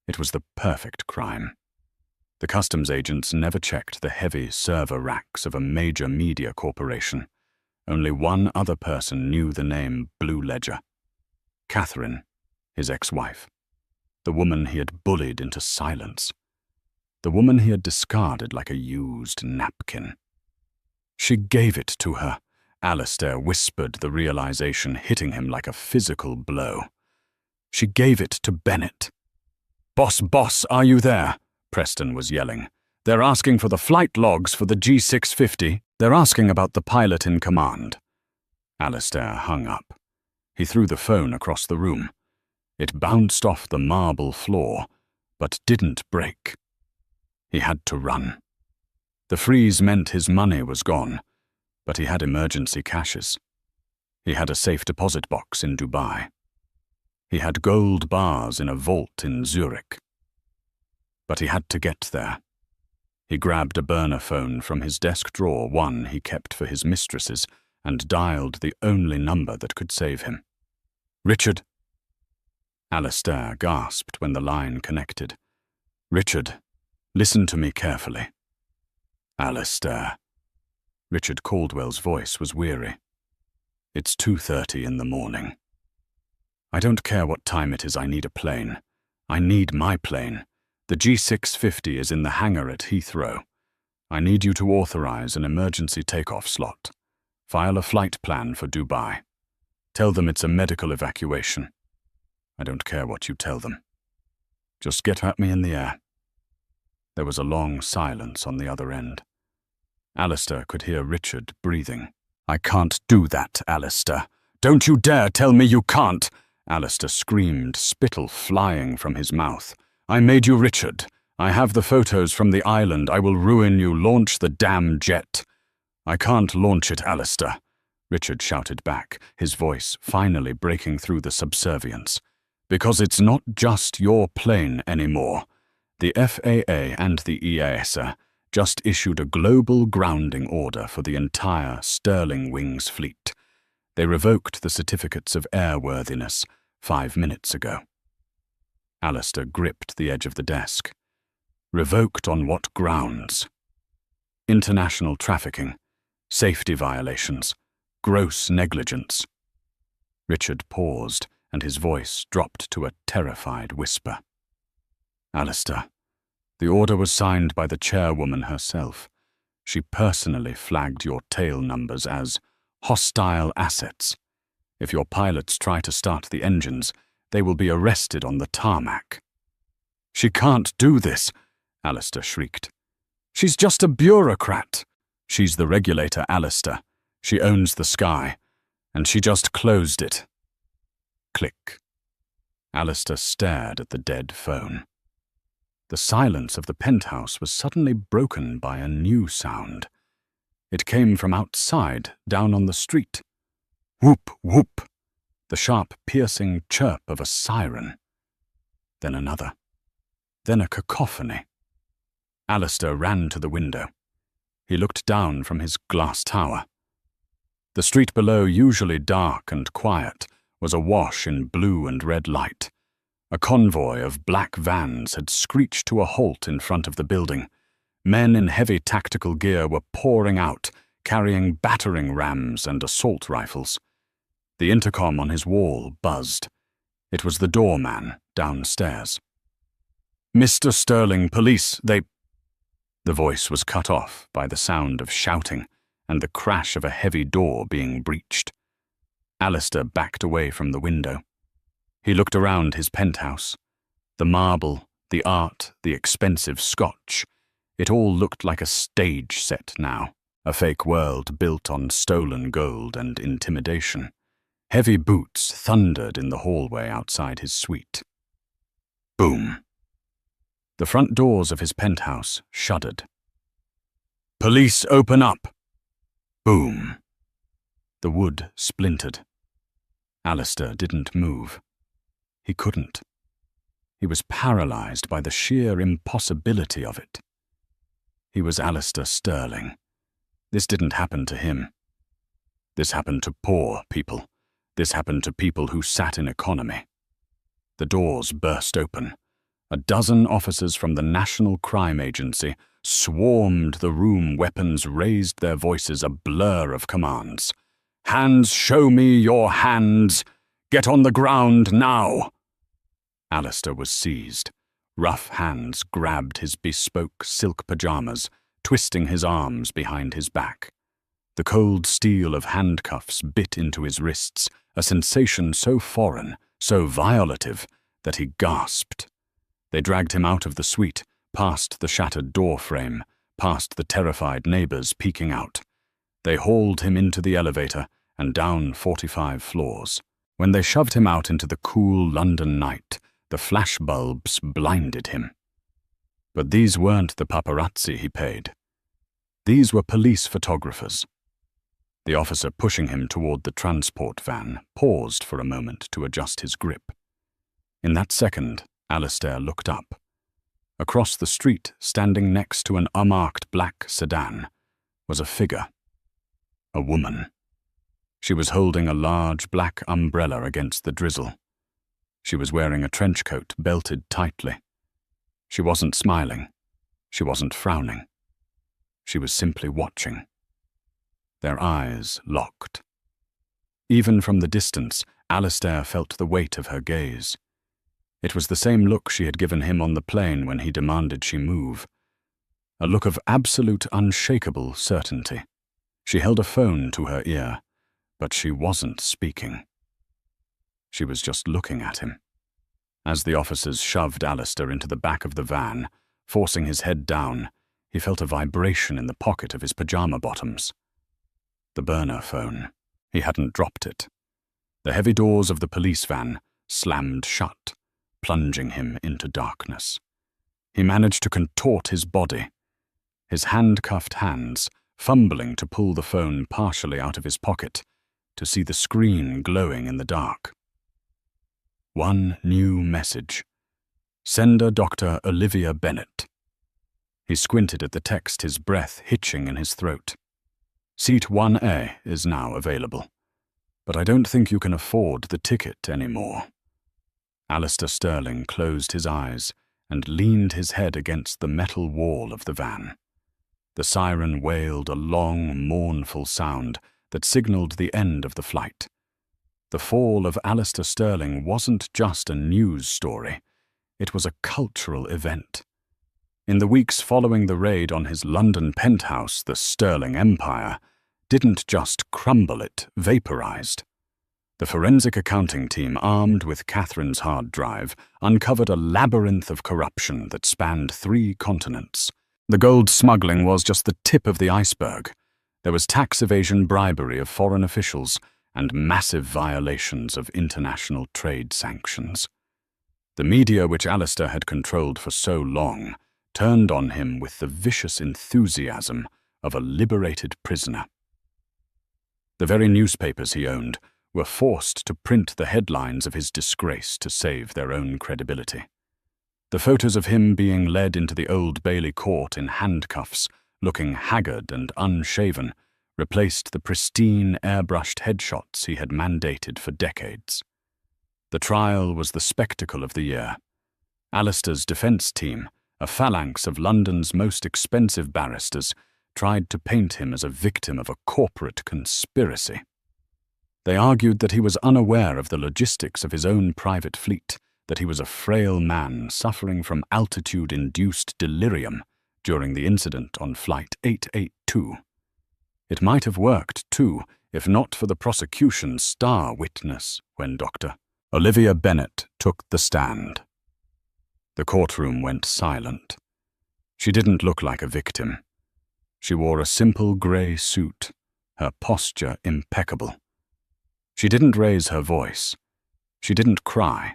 It was the perfect crime. The customs agents never checked the heavy server racks of a major media corporation. Only one other person knew the name Blue Ledger. Catherine, his ex-wife. The woman he had bullied into silence. The woman he had discarded like a used napkin. "She gave it to her," Alistair whispered, the realization hitting him like a physical blow. "She gave it to Bennett." Boss, are you there?" Preston was yelling. "They're asking for the flight logs for the G650. They're asking about the pilot in command." Alistair hung up. He threw the phone across the room. It bounced off the marble floor, but didn't break. He had to run. The freeze meant his money was gone, but he had emergency cashes. He had a safe deposit box in Dubai. He had gold bars in a vault in Zurich. But he had to get there. He grabbed a burner phone from his desk drawer, one he kept for his mistresses, and dialed the only number that could save him. "Richard." Alistair gasped when the line connected. "Richard, listen to me carefully." "Alistair." Richard Caldwell's voice was weary. "It's 2:30 in the morning. I don't care what time it is, I need a plane. I need my plane. The G650 is in the hangar at Heathrow. I need you to authorize an emergency takeoff slot. File a flight plan for Dubai. Tell them it's a medical evacuation. I don't care what you tell them. Just get at me in the air." There was a long silence on the other end. Alistair could hear Richard breathing. "I can't do that, Alistair. Don't you dare tell me you can't!" Alistair screamed, spittle flying from his mouth. "I made you Richard. I have the photos from the island. I will ruin you. Launch the damn jet." "I can't launch it, Alistair," Richard shouted back, his voice finally breaking through the subservience. "Because it's not just your plane anymore. The FAA and the EASA just issued a global grounding order for the entire Sterling Wings fleet. They revoked the certificates of airworthiness 5 minutes ago." Alistair gripped the edge of the desk. "Revoked on what grounds?" "International trafficking. Safety violations. Gross negligence. Richard paused, and his voice dropped to a terrified whisper. Alistair, the order was signed by the chairwoman herself. She personally flagged your tail numbers as hostile assets. If your pilots try to start the engines, they will be arrested on the tarmac. She can't do this, Alistair shrieked. She's just a bureaucrat. She's the regulator, Alistair. She owns the sky, and she just closed it. Click. Alistair stared at the dead phone. The silence of the penthouse was suddenly broken by a new sound. It came from outside, down on the street. Whoop, whoop, the sharp, piercing chirp of a siren. Then another. Then a cacophony. Alistair ran to the window. He looked down from his glass tower. The street below, usually dark and quiet, was awash in blue and red light. A convoy of black vans had screeched to a halt in front of the building. Men in heavy tactical gear were pouring out, carrying battering rams and assault rifles. The intercom on his wall buzzed. It was the doorman downstairs. "Mr. Sterling, police, they—" The voice was cut off by the sound of shouting and the crash of a heavy door being breached. Alistair backed away from the window. He looked around his penthouse. The marble, the art, the expensive scotch. It all looked like a stage set now, a fake world built on stolen gold and intimidation. Heavy boots thundered in the hallway outside his suite. Boom. The front doors of his penthouse shuddered. "Police, open up!" Boom. The wood splintered. Alistair didn't move. He couldn't. He was paralyzed by the sheer impossibility of it. He was Alistair Sterling. This didn't happen to him. This happened to poor people. This happened to people who sat in economy. The doors burst open. A dozen officers from the National Crime Agency swarmed the room, weapons raised, their voices a blur of commands. "Hands, show me your hands! Get on the ground now!" Alistair was seized. Rough hands grabbed his bespoke silk pajamas, twisting his arms behind his back. The cold steel of handcuffs bit into his wrists, a sensation so foreign, so violative, that he gasped. They dragged him out of the suite, past the shattered door frame, past the terrified neighbors peeking out. They hauled him into the elevator and down 45 floors. When they shoved him out into the cool London night, the flashbulbs blinded him. But these weren't the paparazzi he paid. These were police photographers. The officer pushing him toward the transport van paused for a moment to adjust his grip. In that second, Alistair looked up. Across the street, standing next to an unmarked black sedan, was a figure. A woman. She was holding a large black umbrella against the drizzle. She was wearing a trench coat belted tightly. She wasn't smiling. She wasn't frowning. She was simply watching. Their eyes locked. Even from the distance, Alistair felt the weight of her gaze. It was the same look she had given him on the plane when he demanded she move. A look of absolute, unshakable certainty. She held a phone to her ear, but she wasn't speaking. She was just looking at him. As the officers shoved Alistair into the back of the van, forcing his head down, he felt a vibration in the pocket of his pajama bottoms. The burner phone. He hadn't dropped it. The heavy doors of the police van slammed shut, plunging him into darkness. He managed to contort his body. His handcuffed hands, fumbling to pull the phone partially out of his pocket, to see the screen glowing in the dark. One new message. Sender Dr. Olivia Bennett. He squinted at the text, his breath hitching in his throat. Seat 1A is now available, but I don't think you can afford the ticket anymore. Alistair Sterling closed his eyes and leaned his head against the metal wall of the van. The siren wailed a long, mournful sound that signaled the end of the flight. The fall of Alistair Sterling wasn't just a news story. It was a cultural event. In the weeks following the raid on his London penthouse, the Sterling Empire didn't just crumble, it vaporized. The forensic accounting team, armed with Catherine's hard drive, uncovered a labyrinth of corruption that spanned 3 continents. The gold smuggling was just the tip of the iceberg. There was tax evasion, bribery of foreign officials, and massive violations of international trade sanctions. The media, which Alistair had controlled for so long, turned on him with the vicious enthusiasm of a liberated prisoner. The very newspapers he owned were forced to print the headlines of his disgrace to save their own credibility. The photos of him being led into the Old Bailey court in handcuffs, looking haggard and unshaven, replaced the pristine, airbrushed headshots he had mandated for decades. The trial was the spectacle of the year. Alistair's defense team, a phalanx of London's most expensive barristers, tried to paint him as a victim of a corporate conspiracy. They argued that he was unaware of the logistics of his own private fleet, that he was a frail man suffering from altitude-induced delirium during the incident on Flight 882. It might have worked, too, if not for the prosecution's star witness when Dr. Olivia Bennett took the stand. The courtroom went silent. She didn't look like a victim. She wore a simple grey suit, her posture impeccable. She didn't raise her voice. She didn't cry.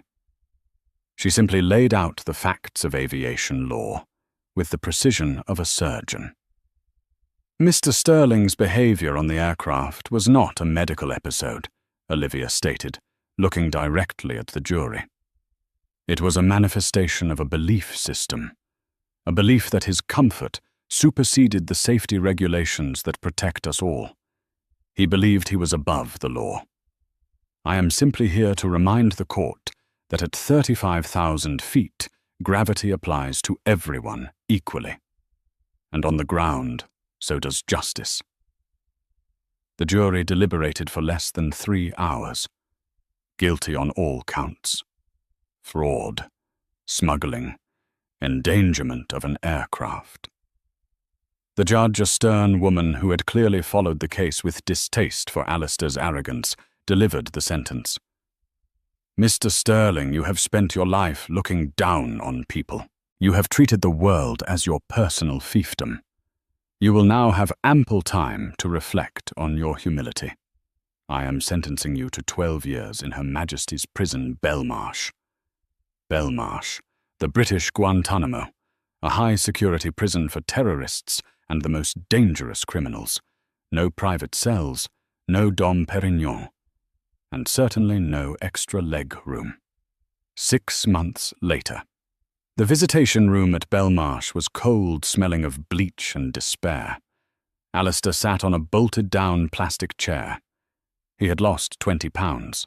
She simply laid out the facts of aviation law with the precision of a surgeon. Mr. Sterling's behavior on the aircraft was not a medical episode, Olivia stated, looking directly at the jury. It was a manifestation of a belief system, a belief that his comfort superseded the safety regulations that protect us all. He believed he was above the law. I am simply here to remind the court that at 35,000 feet, gravity applies to everyone equally. And on the ground, so does justice. The jury deliberated for less than 3 hours. Guilty on all counts. Fraud, smuggling, endangerment of an aircraft. The judge, a stern woman who had clearly followed the case with distaste for Alistair's arrogance, delivered the sentence. Mr. Sterling, you have spent your life looking down on people. You have treated the world as your personal fiefdom. You will now have ample time to reflect on your humility. I am sentencing you to 12 years in Her Majesty's prison, Belmarsh. Belmarsh, the British Guantanamo, a high-security prison for terrorists and the most dangerous criminals. No private cells, no Dom Perignon, and certainly no extra leg room. 6 months later. The visitation room at Belmarsh was cold, smelling of bleach and despair. Alistair sat on a bolted-down plastic chair. He had lost 20 pounds.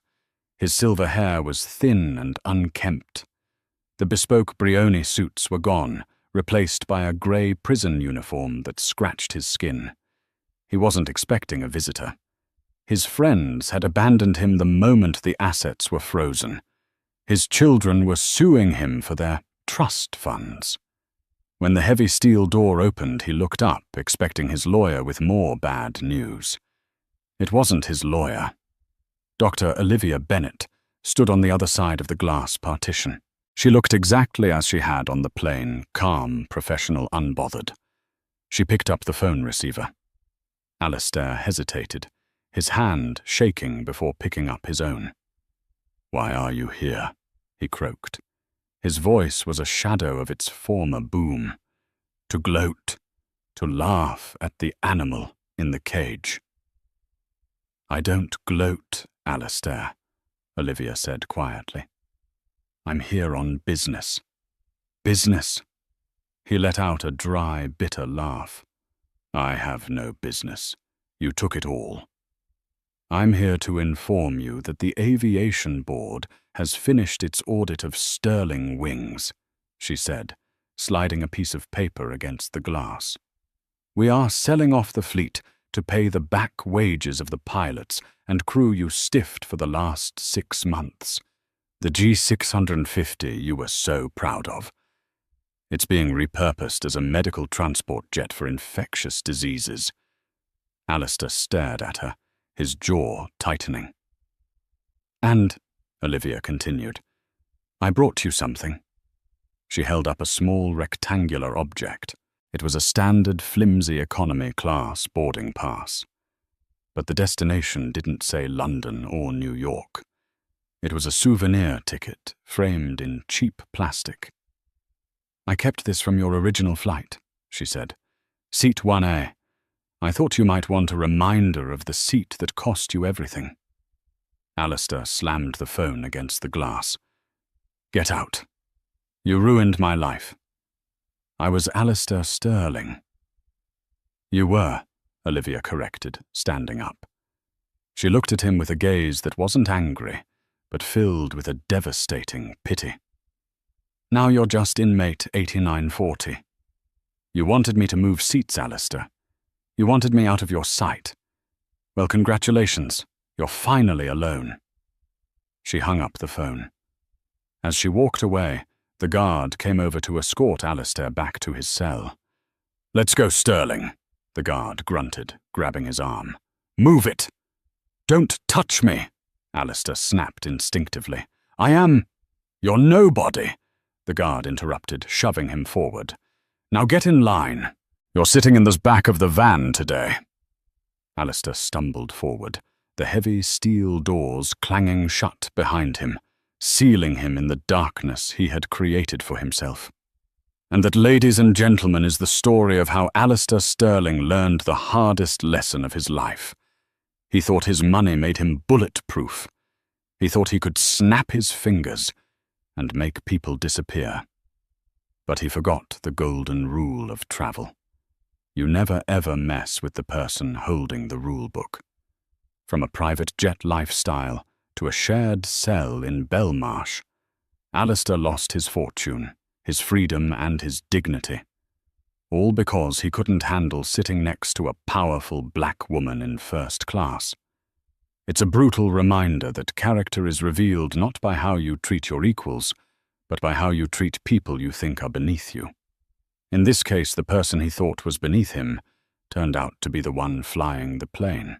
His silver hair was thin and unkempt. The bespoke Brioni suits were gone, replaced by a grey prison uniform that scratched his skin. He wasn't expecting a visitor. His friends had abandoned him the moment the assets were frozen. His children were suing him for their trust funds. When the heavy steel door opened, he looked up, expecting his lawyer with more bad news. It wasn't his lawyer. Dr. Olivia Bennett stood on the other side of the glass partition. She looked exactly as she had on the plane, calm, professional, unbothered. She picked up the phone receiver. Alistair hesitated, his hand shaking before picking up his own. "Why are you here?" he croaked. His voice was a shadow of its former boom. To gloat, to laugh at the animal in the cage. "I don't gloat, Alistair," Olivia said quietly. "I'm here on business." "Business?" He let out a dry, bitter laugh. "I have no business. You took it all. I'm here to inform you that the Aviation Board has finished its audit of Sterling Wings," she said, sliding a piece of paper against the glass. We are selling off the fleet to pay the back wages of the pilots and crew you stiffed for the last 6 months. The G650 you were so proud of. It's being repurposed as a medical transport jet for infectious diseases. Alistair stared at her, his jaw tightening. And, Olivia continued, I brought you something. She held up a small rectangular object. It was a standard flimsy economy class boarding pass. But the destination didn't say London or New York. It was a souvenir ticket framed in cheap plastic. I kept this from your original flight, she said. Seat 1A. I thought you might want a reminder of the seat that cost you everything. Alistair slammed the phone against the glass. Get out. You ruined my life. I was Alistair Sterling. You were, Olivia corrected, standing up. She looked at him with a gaze that wasn't angry, but filled with a devastating pity. Now you're just inmate 8940. You wanted me to move seats, Alistair. You wanted me out of your sight. Well, congratulations. You're finally alone. She hung up the phone. As she walked away, the guard came over to escort Alistair back to his cell. Let's go, Sterling, the guard grunted, grabbing his arm. Move it! Don't touch me, Alistair snapped instinctively. I am... You're nobody, the guard interrupted, shoving him forward. Now get in line. You're sitting in the back of the van today. Alistair stumbled forward, the heavy steel doors clanging shut behind him, sealing him in the darkness he had created for himself. And that, ladies and gentlemen, is the story of how Alistair Sterling learned the hardest lesson of his life. He thought his money made him bulletproof. He thought he could snap his fingers and make people disappear. But he forgot the golden rule of travel. You never ever mess with the person holding the rule book. From a private jet lifestyle to a shared cell in Belmarsh, Alistair lost his fortune, his freedom and his dignity. All because he couldn't handle sitting next to a powerful black woman in first class. It's a brutal reminder that character is revealed not by how you treat your equals, but by how you treat people you think are beneath you. In this case, the person he thought was beneath him turned out to be the one flying the plane.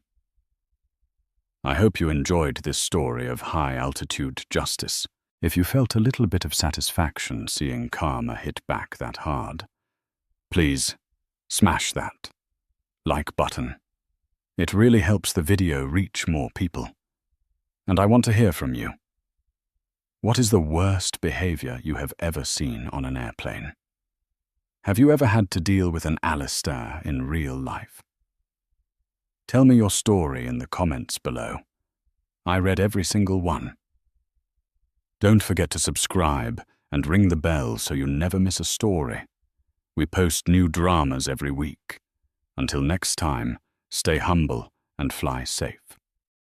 I hope you enjoyed this story of high-altitude justice. If you felt a little bit of satisfaction seeing karma hit back that hard, please smash that like button. It really helps the video reach more people. And I want to hear from you. What is the worst behavior you have ever seen on an airplane? Have you ever had to deal with an Alistair in real life? Tell me your story in the comments below. I read every single one. Don't forget to subscribe and ring the bell so you never miss a story. We post new dramas every week. Until next time, stay humble and fly safe.